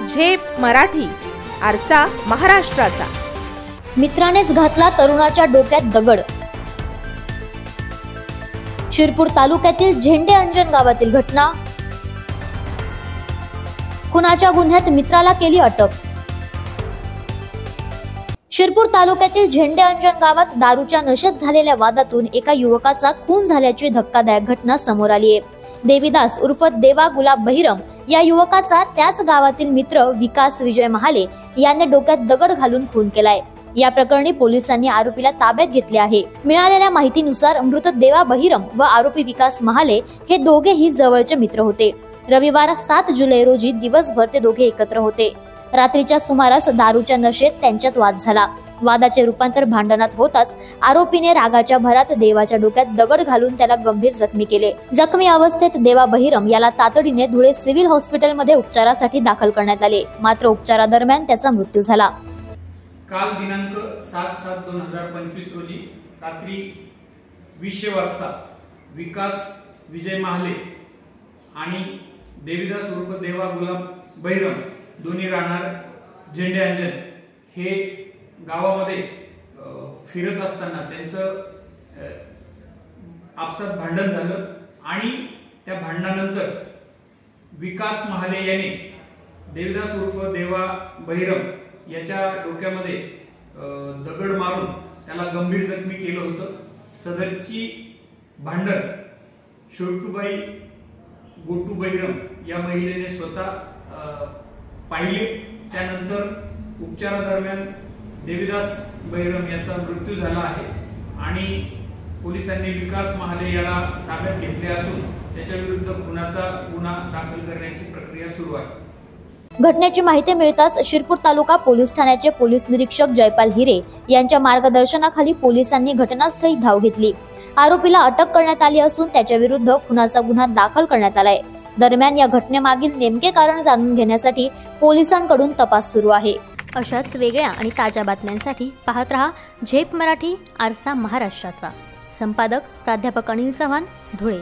झेप मराठी, आरसा महाराष्ट्राचा। मित्रानेच घातला तरुणाच्या डोक्यात दगड। शिरपूर तालुक्यातील झेंडे अंजन गावातील घटना। खुनाच्या गुन्ह्यात मित्राला केली अटक। शिरपूर तालुक्यातील झेंडे अंजन गावात दारूच्या नशेत झालेल्या वादातून एका युवकाचा खून झाल्याची धक्कादायक घटना समोर आली आहे। देवीदास उर्फ देवा गुलाब बहिरम या युवकाचा त्याच गावातील मित्र विकास विजय महाले याने डोक्यात दगड घालून खून केलाय। या प्रकरणी पोलिसांनी आरोपीला ताब्यात घेतले आहे। मिळालेल्या माहितीनुसार मृत देवा बहिरम व आरोपी विकास महाले हे दोघेही जवळचे मित्र होते। रविवार 7 जुलै रोजी दिवसभर ते दोघे एकत्र होते। रात्रीच्या सुमारास दारूच्या नशेत त्यांच्यात वाद झाला। वादाचे रूपांतर भांडणात होताच आरोपीने रागाच्या भरात देवाच्या डोक्यात दगड घालून त्याला गंभीर जखमी केले। जखमी अवस्थेत देवा बहिरम याला तातडीने धुळे सिव्हिल हॉस्पिटलमध्ये उपचारासाठी दाखल करण्यात आले, मात्र उपचारादरम्यान त्याचा मृत्यू झाला। काल दिनांक 7/7/2025 रोजी रात्री 20 वाजता विकास विजय महाले आणि देवीदास उर्फ देवा गुलाब बहिरम दोन्ही राहणार झेंडे अंजन हे गावामध्ये फिरत असताना त्यांचं आपसात भांडण झालं आणि त्या भांडणानंतर विकास महाले याने देवीदास उर्फ देवा बहिरम याच्या डोक्यामध्ये दगड मारून त्याला गंभीर जखमी केलं होतं। सदरची भांडण छोटूबाई गोटू बहिरम या महिलेने स्वतः पाहिले। त्यानंतर उपचारादरम्यान देवीदास बहिरम याचा मृत्यू झाला आहे आणि पोलिसांनी विकास महाले याला ताब्यात घेतले असून त्याच्या विरुद्ध खुनाचा गुन्हा दाखल करण्याची प्रक्रिया सुरू आहे। घटनेची माहिती मिळताच शिरपूर तालुका पोलीस ठाण्याचे पोलीस निरीक्षक जयपाल हिरे यांच्या मार्गदर्शनाखाली पोलिसांनी घटनास्थळी धाव घेतली। आरोपीला अटक करण्यात आली असून त्याच्या विरुद्ध खुनाचा गुन्हा दाखल करण्यात आलाय। दरम्यान या घटनेमागील नेमके कारण जाणून घेण्यासाठी पोलिसांकडून तपास सुरू आहे। अशाच वेगळ्या आणि ताज्या बातम्यांसाठी पाहत रहा झेप मराठी, आरसा महाराष्ट्राचा। संपादक प्राध्यापक अनिल चव्हाण, धुळे।